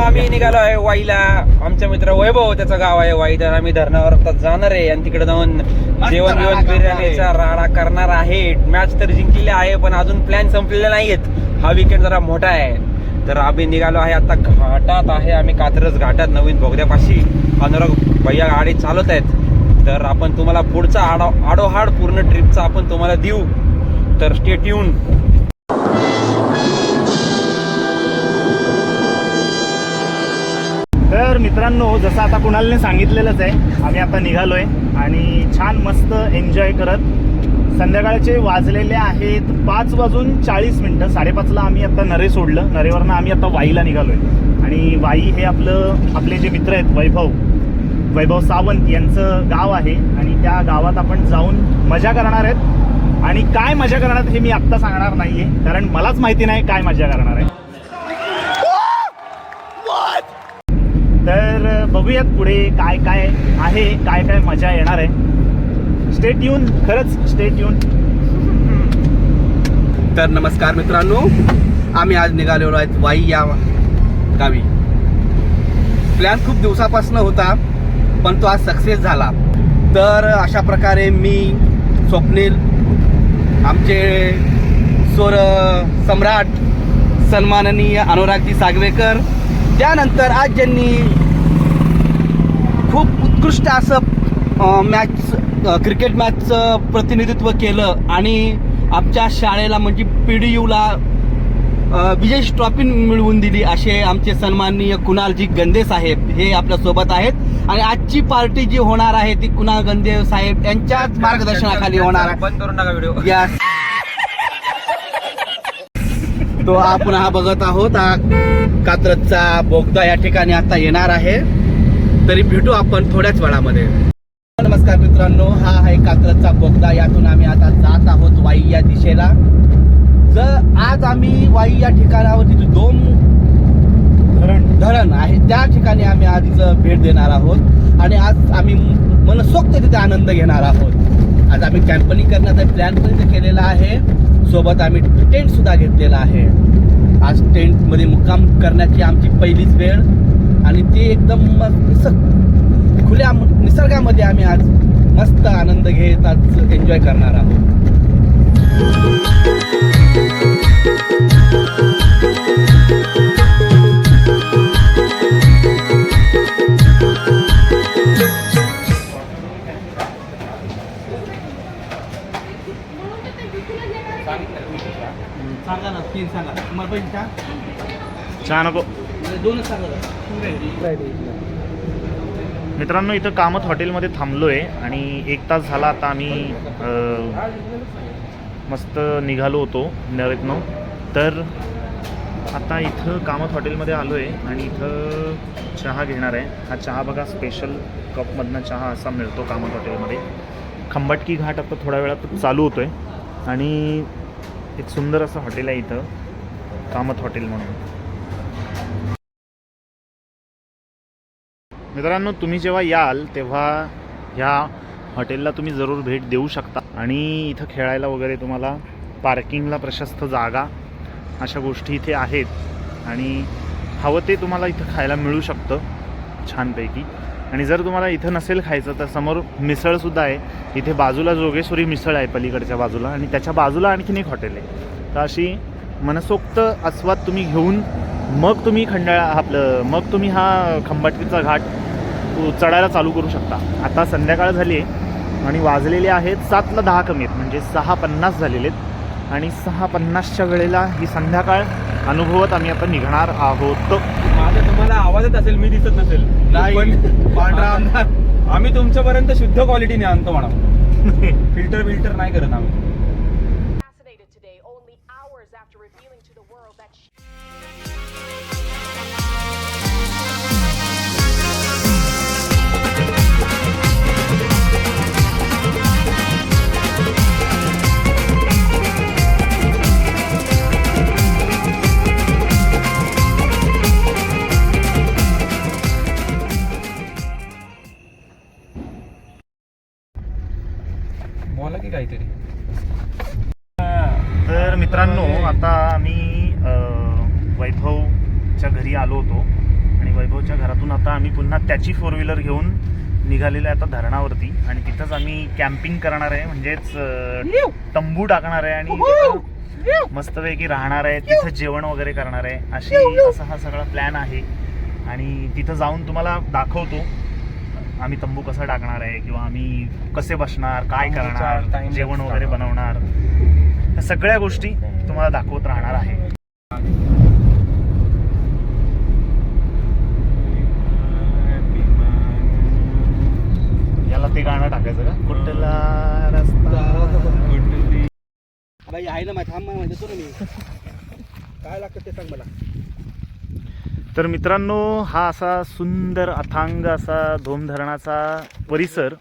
आम्ही निघालो आहे वाईला. आमचा मित्र वैभव, त्याचं गाव आहे वाई. तर आम्ही धरणावर आता जाणार आहे आणि तिकडे जाऊन जेवण बिर्याणीचा राडा करणार आहे. मॅच तर जिंकलेली आहे पण अजून प्लॅन संपलेले नाहीयेत. हा वीकेंड जरा मोठा आहे. तर आम्ही निघालो आहे आता घाटात आहे. आम्ही कात्रज घाटात नवीन बोगद्यापाशी अनुराग भैया गाडी चालवत आहेत. तर आपण तुम्हाला पुढचा आडोहाड पूर्ण ट्रिपचा आपण तुम्हाला देऊ. तर स्टे ट्यून. तर मित्रांनो, जसं आता कुणालने सांगितलेलंच आहे, आम्ही आता निघालोय आणि छान मस्त एन्जॉय करत. संध्याकाळचे वाजलेले आहेत 5:40. 5:30ला आम्ही आता नरे सोडलं. नरेवरनं आम्ही आता वाईला निघालोय. आणि वाई हे आपले जे मित्र आहेत वैभव सावंत यांचं गाव आहे. आणि त्या गावात आपण जाऊन मजा करणार आहेत. आणि काय मजा करणार आहेत हे मी आत्ता सांगणार नाहीये, कारण मलाच माहिती नाही काय मजा करणार आहे. तर बघूयात पुढे काय काय आहे, काय काय मजा येणार आहे. स्टे ट्यून, खरंच स्टे ट्यून. तर नमस्कार मित्रांनो, आम्ही आज निघालेलो आहेत वाई या गावी. प्लॅन खूप दिवसापासून होता पण तो आज सक्सेस झाला. तर अशा प्रकारे मी, स्वप्नील, आमचे स्वर सम्राट सन्माननीय अनुरागजी सागवेकर, त्यानंतर आज ज्यांनी खूप उत्कृष्ट असं क्रिकेट मॅचचं प्रतिनिधित्व केलं आणि आमच्या शाळेला म्हणजे PDUला विजय ट्रॉफी मिळवून दिली, असे आमचे सन्माननीय कुणालजी गंदे साहेब हे आपल्यासोबत आहेत. आणि आजची पार्टी जी होणार आहे ती कुणाल गंदे साहेब यांच्याच मार्गदर्शनाखाली होणार आहे. बंद करून टाका व्हिडिओ. यस, तो आपण हा बघत आहोत. हा कात्रजचा बोगदा या ठिकाणी आता येणार आहे. तरी भेटू आपण थोड्याच वेळामध्ये. नमस्कार मित्रांनो, हा आहे कात्रजचा बोगदा. यातून आम्ही आता जात आहोत वाई या दिशेला. आज आम्ही वाई या ठिकाणावरती जो दोन धरण आहे त्या ठिकाणी आम्ही आज भेट देणार आहोत. आणि आज आम्ही मनसोक्त तिथे आनंद घेणार आहोत. आज आम्ही कॅम्पिंग करण्याचा प्लॅन पण केलेला आहे. सोबत आम्ही टेंट सुद्धा घेतलेला आहे. आज टेंटमध्ये मुक्काम करण्याची आमची पहिलीच वेळ आणि ते एकदम खुल्या निसर्गामध्ये आम्ही आज मस्त आनंद घेत आज एन्जॉय करणार आहोत. सांगा ना, 3 सांगा. तुम्हाला पैसे चहा नको. 2च सांगा. मित्रांनो, इथं कामत हॉटेलमध्ये थांबलोय आणि 1 तास झाला आता आम्ही मस्त निघालो होतो नरेतनं. तर आता इथं कामत हॉटेलमध्ये आलो आहे आणि इथं चहा घेणार आहे. हा चहा बघा, स्पेशल कपमधनं चहा असा मिळतो कामत हॉटेलमध्ये. खंबाटकी घाट आता थोड्या वेळात चालू होतो आहे आणि एक सुंदर असं हॉटेल आहे इथं, कामत हॉटेल म्हणून. मित्रांनो, तुम्ही जेव्हा याल तेव्हा ह्या हॉटेलला तुम्ही जरूर भेट देऊ शकता. आणि इथं खेळायला वगैरे तुम्हाला पार्किंगला प्रशस्त जागा, अशा गोष्टी इथे आहेत. आणि हवं ते तुम्हाला इथं खायला मिळू शकतं छानपैकी. आणि जर तुम्हाला इथं नसेल खायचं तर समोर मिसळसुद्धा आहे. इथे बाजूला जोगेश्वरी मिसळ आहे पलीकडच्या बाजूला आणि त्याच्या बाजूला आणखीन एक हॉटेल आहे. तर अशी मनसोक्त आस्वाद तुम्ही घेऊन मग तुम्ही मग तुम्ही हा खंबाटकीचा घाट चढायला चालू करू शकता. आता संध्याकाळ झाली आहे आणि वाजलेले आहेत 7:10 कमी आहेत, म्हणजे 6:50 झालेले आहेत. आणि 6:50च्या वेळेला ही संध्याकाळ अनुभवत आम्ही आता निघणार आहोत. माझा तुम्हाला आवाज येत असेल, मी दिसत नसेल, पण पांढरा आम्ही तुमच्यापर्यंत शुद्ध क्वालिटीने आणतो म्हणा. फिल्टर नाही करत आम्ही. बोला की काहीतरी. तर मित्रांनो, आता आम्ही वैभवच्या घरी आलो होतो आणि वैभवच्या घरातून आता आम्ही पुन्हा त्याची 4 व्हीलर घेऊन निघालेलो आहे आता धरणावरती. आणि तिथंच आम्ही कॅम्पिंग करणार आहे, म्हणजेच तंबू टाकणार आहे आणि तिथं मस्तपैकी राहणार आहे, तिथं जेवण वगैरे करणार आहे. असा हा सगळा प्लॅन आहे. आणि तिथं जाऊन तुम्हाला दाखवतो आम्ही तंबू कसा टाकणार आहे, किंवा आम्ही कसे बसणार, काय करणार, जेवण वगैरे बनवणार, या सगळ्या गोष्टी तुम्हाला दाखवत राहणार आहे. याला ते गाणं टाकायचं का, कुठला रस्ता बाई आहे ना माहिती, थांब माहिती देतो ना मी. काय लागतं ते सांग मला. तर मित्रांनो, हा असा सुंदर अथांग असा धोम धरणाचा परिसर,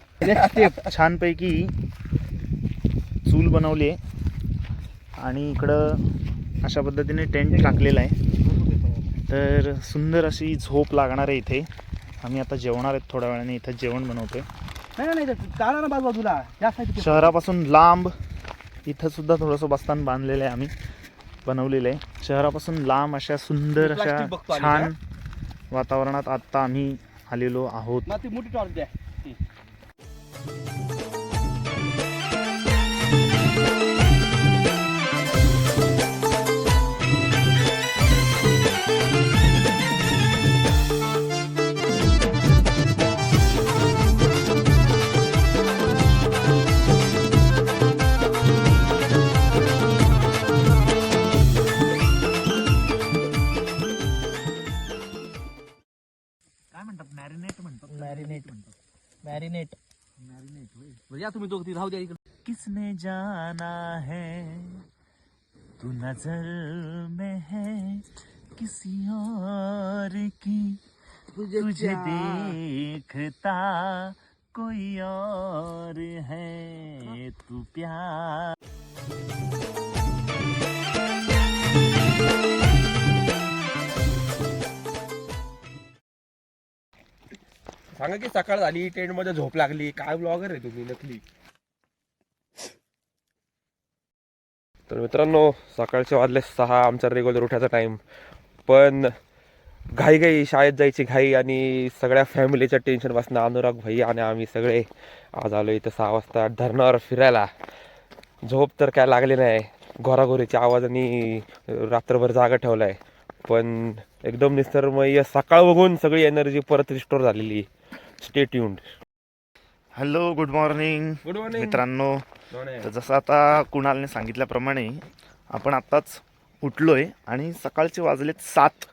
छानपैकी चूल बनवली आहे आणि इकडं अशा पद्धतीने टेंट टाकलेला आहे. तर सुंदर अशी झोप लागणार आहे इथे. आम्ही आता जेवणार आहेत थोड्या वेळाने, इथं जेवण बनवतोय. नाही चाला ना बाजूला जास्त शहरापासून लांब इथं सुद्धा थोडंसं बस्तान बांधलेलं आहे, आम्ही बनवलेलं आहे. शहरापासून लांब अशा सुंदर अशा प्लास्टिक बघतो आम्ही छान वातावरणात आत्ता आम्ही आलेलो आहोत. मग ती मोठी टॉर्च द्या. काय म्हणतात, मॅरिनेट म्हणतात. मॅरिनेट या तुम्ही दोघ राहू द्या इकडे. किसने जाना है तू नजर में है किसी और की, तुझे देखता कोई और है तू प्यार. सांगा की सकाळ झाली, टेंट मध्ये झोप लागली, काय ब्लॉगर आहे तुम्ही नकली. तर मित्रांनो, सकाळचे वाजले 6, आमचा रेग्युलर उठायचा टाइम. पण घाई शाळेत जायची घाई आणि सगळ्या फॅमिलीच्या टेन्शन पासून अनुराग भाई आणि आम्ही सगळे आज आलो इथं 6 वाजता धरणावर फिरायला. झोप तर काय लागली नाही, घोराघोरीच्या आवाजाने रात्रभर जागा ठेवलाय. पण एकदम निसर्गमय सकाळ बघून सगळी एनर्जी परत रिस्टोर झालेली. Stay tuned. Hello, good morning. Good morning मित्रांनो. तर जसं आता कुणालने सांगितल्याप्रमाणे आपण आत्ताच उठलोय आणि सकाळचे वाजलेत 7.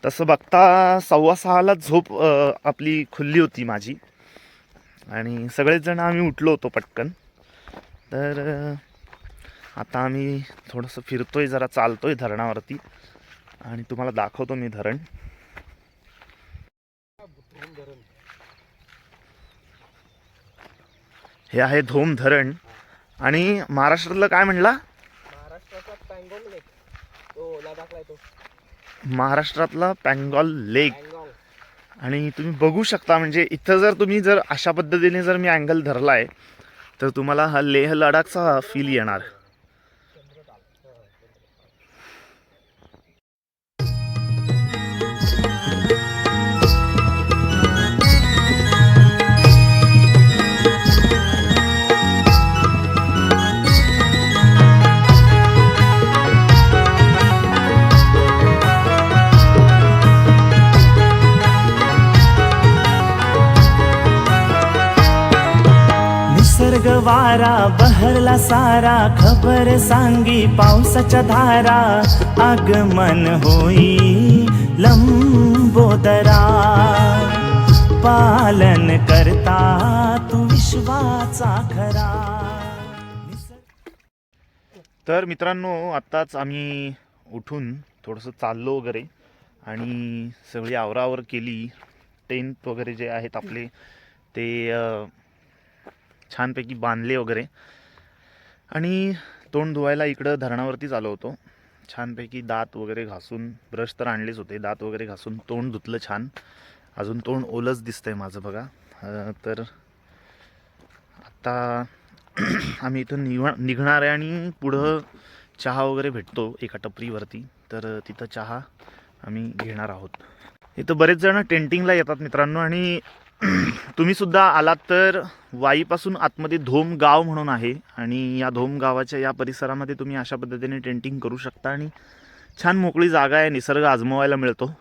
तसं बघता 6:15ला झोप आपली खुलली होती माझी आणि सगळेच जण आम्ही उठलो होतो पटकन. तर आता आम्ही थोडंसं फिरतोय, जरा चालतोय धरणावरती आणि तुम्हाला दाखवतो मी धरण. हे आहे धोम धरण. आणि महाराष्ट्रातलं काय म्हणला, महाराष्ट्राचा पँगॉंग लेक तो लडाखला येतो. महाराष्ट्रातला पँगॉल लेक. आणि तुम्ही बघू शकता, म्हणजे इथं जर अशा पद्धतीने जर मी अँगल धरलाय तर तुम्हाला हा लेह लडाखचा फील येणार. निसर्ग वारा बहरला सारा, खबर सांगी पावसाच्या धारा, आगमन होई लंबोदरा, पालन करता तू विश्वाचा खरा. तर मित्रांनो, आत्ताच आम्ही उठून थोडंसं चाललो वगैरे आणि सगळी आवरावर केली. टेंट वगैरे जे आहेत आपले ते छानपैकी बांधले वगैरे आणि तोंड धुवायला इकडं धरणावरतीच आलो होतो. छानपैकी दात वगैरे घासून, ब्रश तर आणलेच होते, दात वगैरे घासून तोंड धुतलं छान. अजून तोंड ओलंच दिसतंय माझं बघा. तर आता आम्ही इथून निघणार आहे आणि पुढं चहा वगैरे भेटतो एका टपरीवरती, तर तिथं चहा आम्ही घेणार आहोत. इथं बरेच जण टेंटिंगला येतात मित्रांनो. आणि तुम्ही सुद्धा आलात तर वाईपासून आतमध्ये धोम गाव म्हणून आहे आणि या धोम गावाच्या या परिसरामध्ये तुम्ही अशा पद्धतीने टेंटिंग करू शकता आणि छान मोकळी जागा आहे, निसर्ग आजमावायला मिळतो,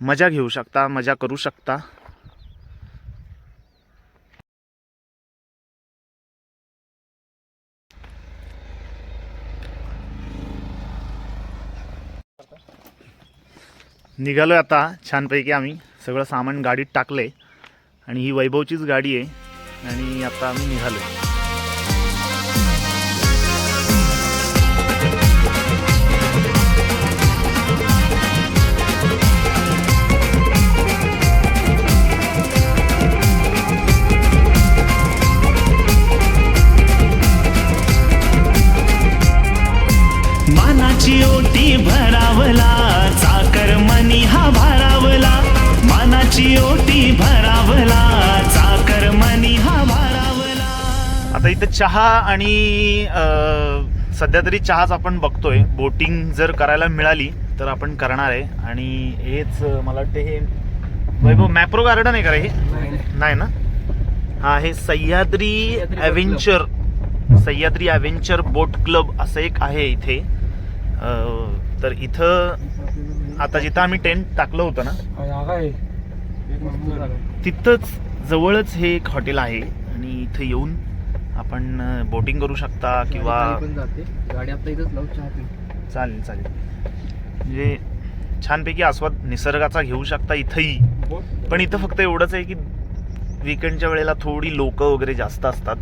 मजा घेऊ शकता, मजा करू शकता. निघालोय आता छानपैकी. आम्ही सगळं सामान गाडीत टाकलंय आणि ही वैभवचीच गाडी आहे आणि आता आम्ही निघालोय. मानाची ओटी भरावला, चाकर मनी हा भारावला. मानाची ओटी भरावला, चाकर मनी हा भारावला. आता इथं चहा आणि सध्या तरी चहाच आपण बघतोय. बोटिंग जर करायला मिळाली तर आपण करणार आहे. आणि हेच मला वाटतं हे वैभव मॅप्रो गार्डन आहे का रे हे? नाही ना. हा आहे सह्याद्री ॲव्हेंचर बोट क्लब असं एक आहे इथे. तर इथं आता जिथं आम्ही टेंट टाकलं होतं ना तिथंच जवळच हे एक हॉटेल आहे आणि इथं येऊन आपण बोटिंग करू शकता किंवा गाडी आपल्या इथंच लावू चहा पी. चालेल चालेल. म्हणजे छानपैकी आस्वाद निसर्गाचा घेऊ शकता इथंही. पण इथं फक्त एवढंच आहे की वीकेंडच्या वेळेला थोडी लोक वगैरे जास्त असतात.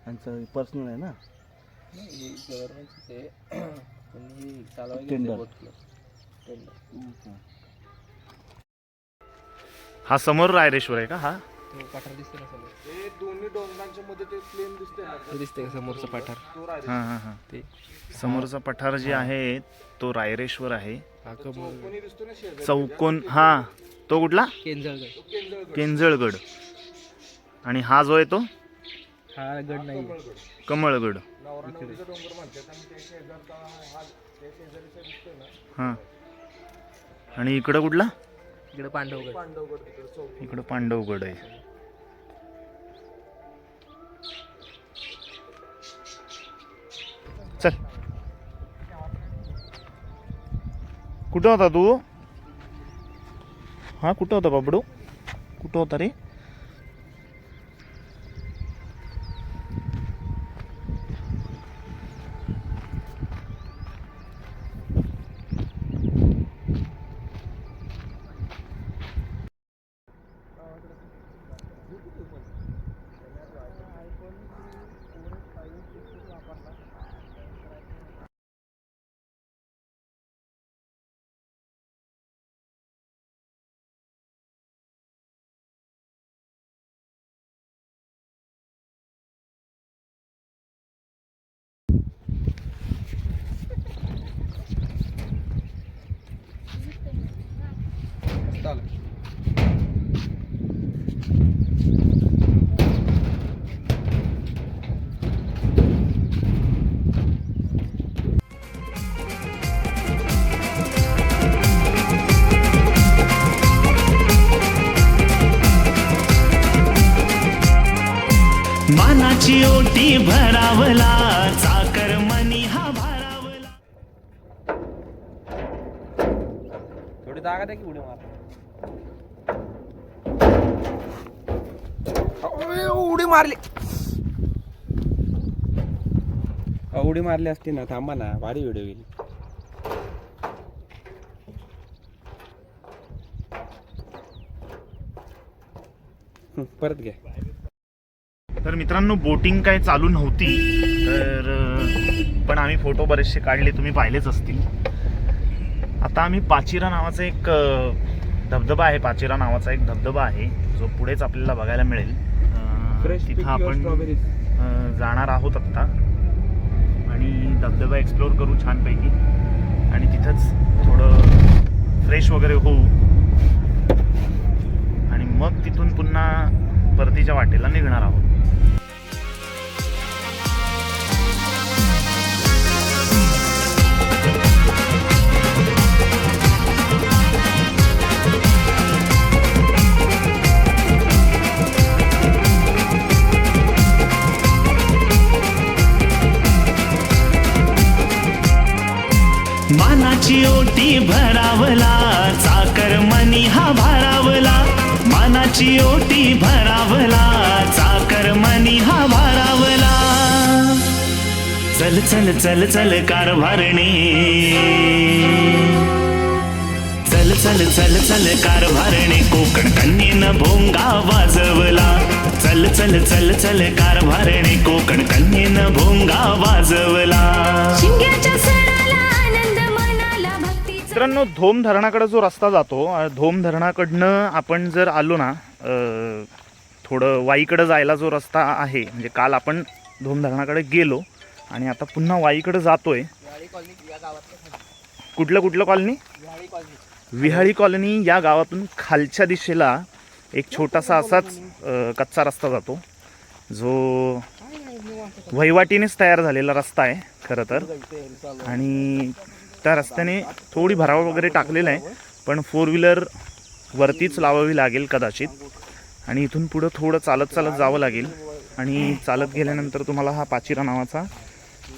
यांचं पर्सनल आहे ना. हा समोर रायरेश्वर आहे का? हा पठार दिसते ना समोर. हे दोन्ही डोंगरांच्या मध्ये ते प्लेन दिसते ना. दिसते का समोरचा पठार? हा हा हा. ते समोरचा पठार जे आहे तो रायरेश्वर आहे. चौकोन हा तो कुठला? केंजळगड. आणि हा जो आहे तो हा गड नाही, कमळगड. हा. आणि इकडं कुठला? इकडे पांडवगड. इकडं पांडवगड आहे. चल. कुठं होता तू? हा कुठं होता बाबडू? कुठं होता रे? मानाची ओटी भरावला, चाकर मनी हा भारावला. थोडी जागा द्या की उडी मार. उडी मारली. उडी मारली असती ना. थांबा ना, भारी व्हिडिओ गेली. परत घ्या. तर मित्रांनो बोटिंग काय चालू नव्हती तर पण आम्ही फोटो बरेचसे काढले, तुम्ही पाहिलेच असतील. आता आम्ही पाचिरा नावाचा एक धबधबा आहे, पाचिरा नावाचा एक धबधबा आहे जो पुढेच आपल्याला बघायला मिळेल. तिथं आपण जाणार आहोत आत्ता आणि धबधबा एक्सप्लोअर करू छानपैकी आणि तिथंच थोडं फ्रेश वगैरे होऊ आणि मग तिथून पुन्हा परतीच्या वाटेला निघणार आहोत. मानाची ओटी भरावला चाकर मनी हा भारावला. मानाची ओटी भरावला चाकर मनी हा भारावला. चल चल चल चल कारभारणे, चल चल चल चल कारभारणे कोकण कन्येनं भोंगा वाजवला. चल चल चल चल कारभारणे कोकण कन्येनं भोंगा वाजवला. शिंग्याच्या सणाला आनंद मनाला भक्ती. मित्रांनो धोम धरणाकडे जो रस्ता जातो, धोम धरणाकडनं आपण जर आलो ना थोडं वाईकडे जायला जो रस्ता आहे, म्हणजे काल आपण धोम धरणाकडे गेलो आणि आता पुन्हा वाईकडे जातोय. कुठलं कॉलनी? विहाळी कॉलनी. या गावातून खालच्या दिशेला एक छोटासा असाच कच्चा रस्ता जातो जो वहिवाटीनेच तयार झालेला रस्ता आहे खरं तर. आणि त्या रस्त्याने थोडी भराव वगैरे टाकलेला आहे पण 4 व्हीलर वरतीच लावावी लागेल कदाचित. आणि इथून पुढं थोडं चालत चालत जावं लागेल आणि चालत गेल्यानंतर तुम्हाला हा पाचिरा नावाचा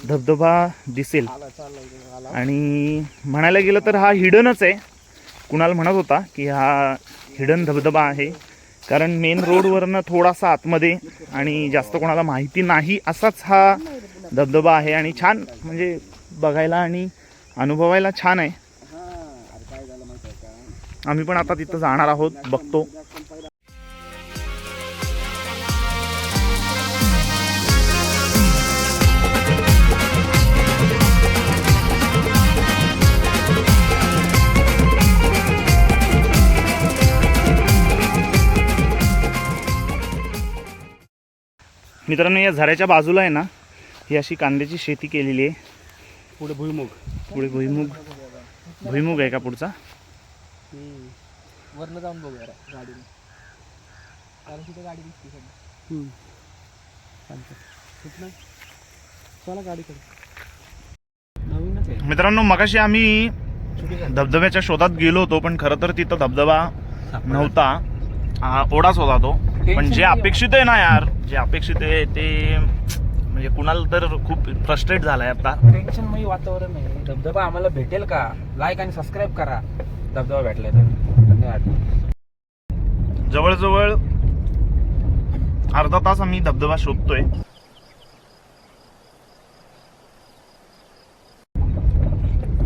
धबधबा दिसेल. आणि म्हणायला गेलं तर हा हिडनच आहे. कुणाल म्हणत होता की हा हिडन धबधबा आहे कारण मेन रोडवरनं थोडासा आतमध्ये आणि जास्त कोणाला माहिती नाही असाच हा धबधबा आहे. आणि छान म्हणजे बघायला आणि अनुभवायला छान आहे. आम्ही पण आता तिथं जाणार आहोत, बघतो. मित्रांनो या झऱ्याच्या बाजूला आहे ना ही अशी कांद्याची शेती केलेली आहे. पुढे भुईमुग. पुढे भुईमुग आहे का पुढचा? वरनं जाऊन बघूया गाडीने, कारण तिथे गाडी दिसते. चला गाडीकडे. नवीनच आहे मित्रांनो मगाशी आम्ही धबधब्याच्या शोधात गेलो होतो पण खरं तर तिथं धबधबा नव्हता, ओढाच होता तो. पण जे अपेक्षित आहे ना यार, जे अपेक्षित आहे ते म्हणजे कुणाला तर खूप फ्रस्ट्रेट झालाय आता. टेन्शनमय वातावरण आहे. धबधबा आम्हाला भेटेल का? लाईक आणि सबस्क्राईब करा धबधबा भेटलाय तर. धन्यवाद. जवळजवळ अर्धा तास आम्ही धबधबा शोधतोय.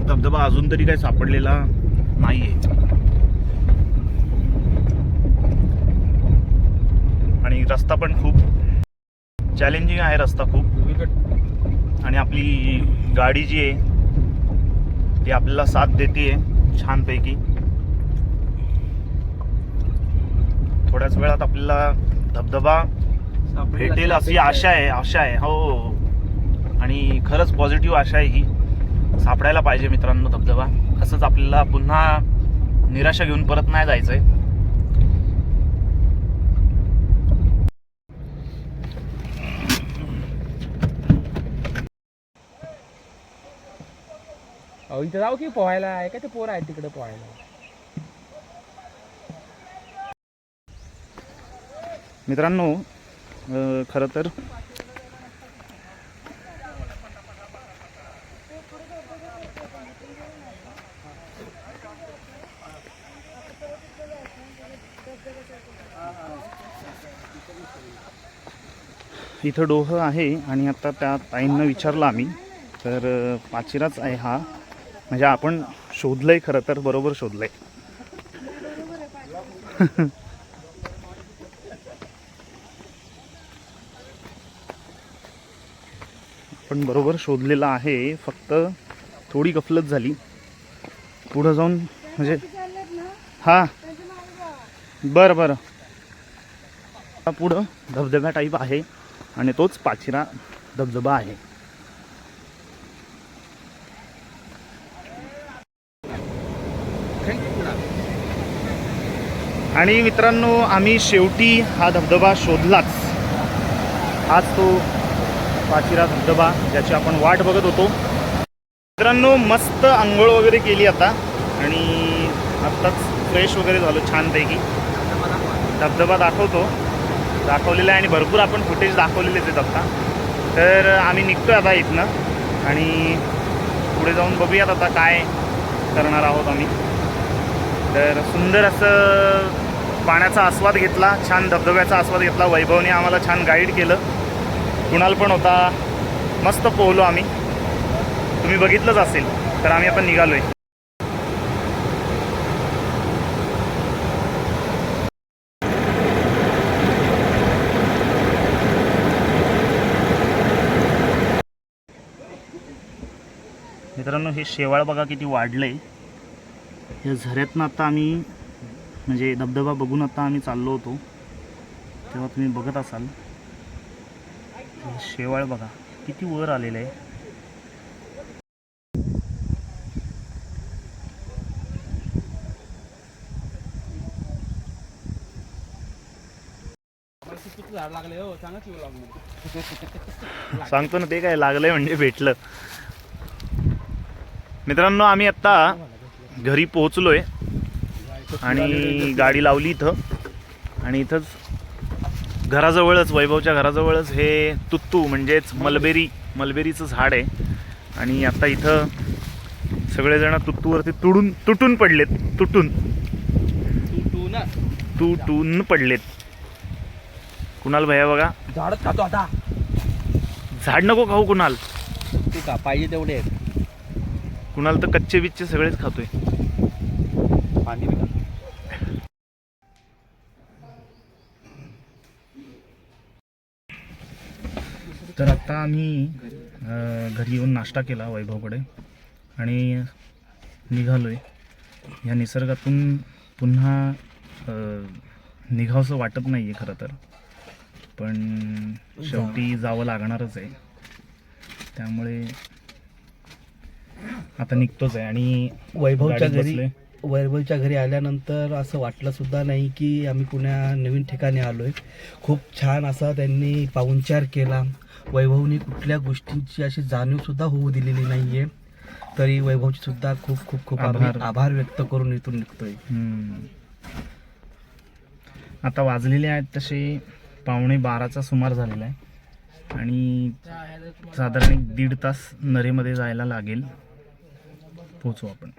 धबधबा अजून तरी काही सापडलेला नाहीये आणि रस्ता पण खूप चॅलेंजिंग आहे. रस्ता खूप आणि आपली गाडी जी आहे ती आपल्याला साथ देते छानपैकी. थोड्याच वेळात आपल्याला धबधबा भेटेल अशी आशा आहे. हो आणि खरंच पॉझिटिव्ह आशा आहे ही. सापडायला पाहिजे मित्रांनो धबधबा. असंच आपल्याला पुन्हा निराशा घेऊन परत नाही जायचंय. इथं जाऊ की पोहायला आहे का? ते पोरं आहेत तिकडे पोहायला. मित्रांनो खरं तर इथं डोह आहे आणि आता त्या ताईंना विचारलं आम्ही तर पाचिराच आहे हा. म्हणजे आपण शोधलंय खरं तर, बरोबर शोधलंय. पण बरोबर शोधलेला आहे, फक्त थोडी गफलत झाली. पुढं जाऊन म्हणजे हां बरं बरं, पुढं धबधबा टाईप आहे आणि तोच पाचिरा धबधबा आहे. आणि मित्रांनो, आम्ही शेवटी हा धबधबा शोधलाच. हाच तो पाचिरा धबधबा ज्याची आपण वाट बघत होतो. मित्रांनो, मस्त आंघोळ वगैरे केली आता आणि आत्ताच फ्रेश वगैरे झालो छानपैकी. धबधबा दाखवलेला आहे आणि भरपूर आपण फुटेज दाखवलेलेच आहेत आत्ता. तर आम्ही निघतो आता इथनं आणि पुढे जाऊन बघूयात आता काय करणार आहोत आम्ही. तर सुंदर असं पाण्याचा आस्वाद घेतला, छान धबधब्याचा आस्वाद घेतला. वैभवने आम्हाला छान गाईड केलं, कुणाल पण होता. मस्त पोहलो आम्ही, तुम्ही बघितलंच असेल. तर आम्ही आपण निघालोय. मित्रांनो, हे शेवाळ बघा किती वाढलंय. या झऱ्यातनं आता आम्ही म्हणजे धबधबा बघून आता आम्ही चाललो होतो, तेव्हा तुम्ही बघत असाल शेवाळ बघा किती वर आलेलं आहे. सांगतो ना, ते काय लागलंय म्हणजे भेटलं. मित्रांनो, आम्ही आत्ता घरी पोहोचलोय आणि गाडी लावली इथं. आणि इथंच घराजवळच, वैभवच्या घराजवळच हे तुत्तू म्हणजेच मलबेरीचं झाड आहे. आणि आता इथं सगळेजण तुत्तूवरती तुटून पडलेत. कुणाल भैया बघा, झाडच खातो आता. झाड नको खाऊ कुणाल. तू का पाहिजे तेवढे आहेत. कुणाल तर कच्चे बिच्चे सगळेच खातोय. पाणी बी खातो. तर आता आम्ही घरी येऊन नाश्ता केला वैभवकडे आणि निघालोय. या निसर्गातून पुन्हा निघावंसं वाटत नाही आहे खरं तर, पण शेवटी जावं लागणारच आहे. त्यामुळे आता निघतोच आहे. आणि वैभवच्या घरी आल्यानंतर असं वाटलं सुद्धा नाही की आम्ही कुण्या नवीन ठिकाणी आलोय. खूप छान असा त्यांनी पाहुणचार केला. वैभवने कुठल्या गोष्टींची अशी जाणीव सुद्धा होऊ दिलेली नाहीये. तरी वैभवचे सुद्धा खूप खूप खूप आभार व्यक्त करून इथून निघतोय. आता वाजलेले आहेत तसे 11:15चा सुमार झालेला आहे आणि साधारण 1.5 तास नरेमध्ये जायला लागेल. पोहोचू आपण.